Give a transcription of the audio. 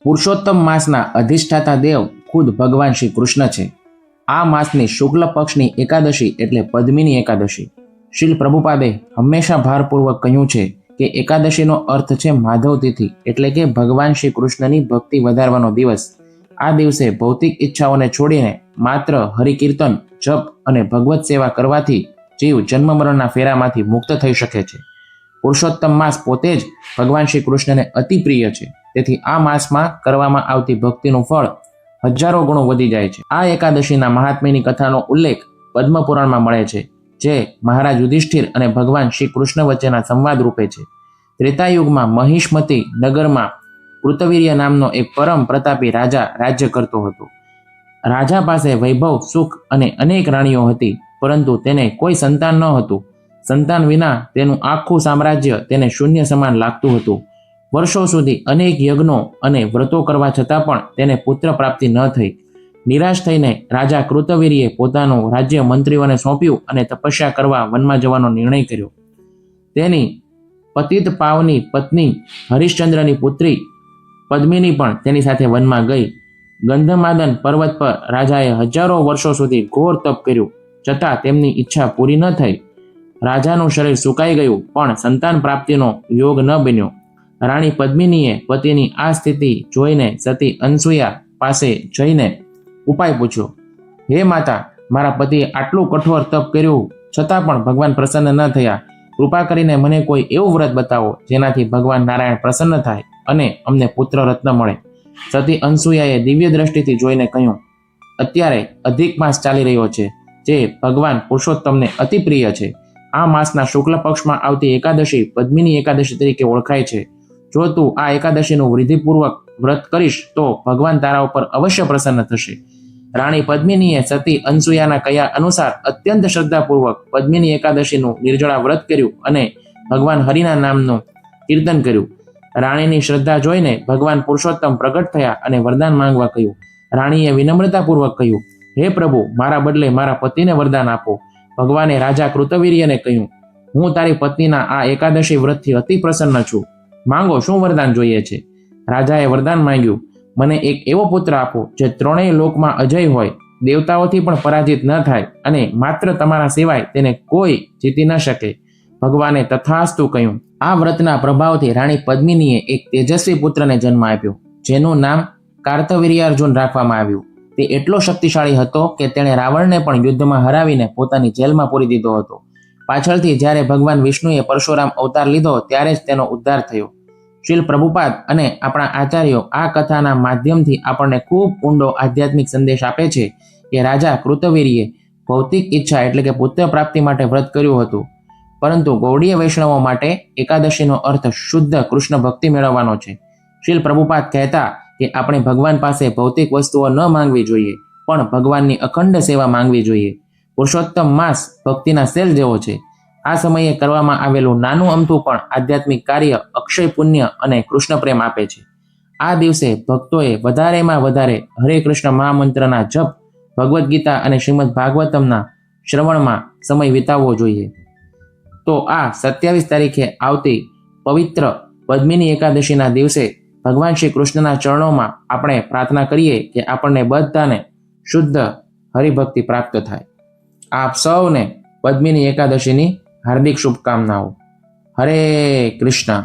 પુરુષોત્તમ માસના અધિષ્ઠાતા દેવ ખુદ ભગવાન શ્રી કૃષ્ણ છે. આ માસની શુક્લ પક્ષની એકાદશી એટલે પદ્મિની એકાદશી. શ્રીલ પ્રભુપાદે હંમેશા ભારપૂર્વક કહ્યું છે કે એકાદશીનો અર્થ છે માધવ તિથિ, એટલે કે ભગવાન શ્રી કૃષ્ણની ભક્તિ વધારવાનો દિવસ. આ દિવસે ભૌતિક ઈચ્છાઓને છોડીને માત્ર હરિકીર્તન, જપ અને ભગવત સેવા કરવાથી જીવ જન્મ મરણના ફેરામાંથી મુક્ત થઈ શકે છે. પુરુષોત્તમ માસ પોતે જ ભગવાન શ્રી કૃષ્ણને અતિ પ્રિય છે. તેથી આ માસમાં કરવામાં આવતી ભક્તિનું ફળ હજારો ગણો વધી જાય છે. આ એકાદશીના મહાત્મ્યની કથાનો ઉલ્લેખ પદ્મ પુરાણમાં મળે છે, જે મહારાજ યુધિષ્ઠિર અને ભગવાન શ્રી કૃષ્ણ વચ્ચેના સંવાદ રૂપે છે. ત્રેતાયુગમાં મહિષ્મતી નગરમાં કૃતવીર્ય નામનો એક પરમ પ્રતાપી રાજા રાજ્ય કરતો હતો. રાજા પાસે વૈભવ, સુખ અને અનેક રાણીઓ હતી, પરંતુ તેને કોઈ સંતાન ન હતું. સંતાન વિના તેનું આખું સામ્રાજ્ય તેને શૂન્ય સમાન લાગતું હતું. વર્ષો સુધી અનેક યજ્ઞો અને વ્રતો કરવા છતાં પણ તેને પુત્ર પ્રાપ્તિ ન થઈ. નિરાશ થઈને રાજા કૃતવીર્યે પોતાનું રાજ્ય મંત્રીઓને સોંપ્યું અને તપસ્યા કરવા વનમાં જવાનો નિર્ણય કર્યો. તેની પતિત પાવની પત્ની હરિશ્ચંદ્રની પુત્રી પદ્મિની પણ તેની સાથે વનમાં ગઈ. ગંધમાદન પર્વત પર રાજાએ હજારો વર્ષો સુધી ઘોર તપ કર્યું, છતાં તેમની ઈચ્છા પૂરી ન થઈ. રાજાનું શરીર સુકાઈ ગયું, પણ સંતાન પ્રાપ્તિનો યોગ ન બન્યો. રાણી પદ્મિનીએ પતિની આ સ્થિતિ જોઈને સતી અનસુયા પાસે જઈને ઉપાય પૂછ્યો. હે માતા, મારા પતિએ આટલું કઠોર તપ કર્યું છતાં પણ ભગવાન પ્રસન્ન ન થયા. કૃપા કરીને મને કોઈ એવું વ્રત બતાવો જેનાથી ભગવાન નારાયણ પ્રસન્ન થાય અને અમને પુત્ર રત્ન મળે. સતી અનસુયાએ દિવ્ય દ્રષ્ટિથી જોઈને કહ્યું, અત્યારે અધિક માસ ચાલી રહ્યો છે, જે ભગવાન પુરુષોત્તમને અતિ પ્રિય છે. આ માસના શુક્લ પક્ષમાં આવતી એકાદશી પદ્મિની એકાદશી તરીકે ઓળખાય છે. જો તું આ એકાદશીનું વિધિપૂર્વક વ્રત કરીશ તો ભગવાન તારા ઉપર અવશ્ય પ્રસન્ન થશે. રાણી પદ્મિનીએ સતી અનસુયાના કહ્યા અનુસાર અત્યંત શ્રદ્ધાપૂર્વક પદ્મિની એકાદશીનું નિર્જળા વ્રત કર્યું અને ભગવાન હરિના નામનું કીર્તન કર્યું. રાણીની શ્રદ્ધા જોઈને ભગવાન પુરુષોત્તમ પ્રગટ થયા અને વરદાન માંગવા કહ્યું. રાણીએ વિનમ્રતાપૂર્વક કહ્યું, હે પ્રભુ, મારા બદલે મારા પતિને વરદાન આપો. ભગવાને રાજા કૃતવીર્યને કહ્યું, હું તારી પત્નીના આ એકાદશી વ્રતથી અતિ પ્રસન્ન છું. માંગો, શું વરદાન જોઈએ છે? રાજાએ વરદાન માંગ્યું, મને એક એવો પુત્ર આપો જે ત્રણેય લોકમાં અજય હોય, દેવતાઓથી પણ પરાજિત ન થાય અને માત્ર તમારા સિવાય તેને કોઈ જીતી ન શકે. ભગવાને તથાસ્તુ કહ્યું. આ વ્રતના પ્રભાવથી રાણી પદ્મિનીએ એક તેજસ્વી પુત્રને જન્મ આપ્યો, જેનું નામ કાર્તવીર્યાર્જુન રાખવામાં આવ્યું. તે એટલો શક્તિશાળી હતો કે તેણે રાવણને પણ યુદ્ધમાં હરાવીને પોતાની જેલમાં પૂરી દીધો હતો. પાછળથી જ્યારે ભગવાન વિષ્ણુએ પરશુરામ અવતાર લીધો ત્યારે જ તેનો ઉદ્ધાર થયો. શ્રીલ પ્રભુપાદ અને આપણા આચાર્યો આ કથાના માધ્યમથી આપણને ખૂબ ઊંડો આધ્યાત્મિક સંદેશ આપે છે કે રાજા કૃતવીર્યે ભૌતિક ઈચ્છા એટલે કે પુત્ર પ્રાપ્તિ માટે વ્રત કર્યું હતું, પરંતુ ગૌડીય વૈષ્ણવો માટે એકાદશીનો અર્થ શુદ્ધ કૃષ્ણ ભક્તિ મેળવવાનો છે. શ્રીલ પ્રભુપાદ કહેતા કે આપણે ભગવાન પાસે ભૌતિક વસ્તુઓ ન માંગવી જોઈએ, પણ ભગવાનની અખંડ સેવા માંગવી જોઈએ. પુરુષોત્તમ માસ ભક્તિના સેલ જેવો છે. આ સમયે કરવામાં આવેલું નાનું અમથું પણ આધ્યાત્મિક કાર્ય અક્ષય પુણ્ય અને કૃષ્ણ પ્રેમ આપે છે. આ દિવસે ભક્તોએ વધારેમાં વધારે હરે કૃષ્ણ મહામંત્રના જપ, ભગવદ્ ગીતા અને શ્રીમદ ભાગવતમના શ્રવણમાં સમય વિતાવવો જોઈએ. તો આ 27 તારીખે આવતી પવિત્ર પદ્મિની એકાદશીના દિવસે ભગવાન શ્રી કૃષ્ણના ચરણોમાં આપણે પ્રાર્થના કરીએ કે આપણને બધાને શુદ્ધ હરિભક્તિ પ્રાપ્ત થાય. આપ સૌને પદ્મિની એકાદશીની હાર્દિક શુભકામનાઓ. હરે કૃષ્ણ.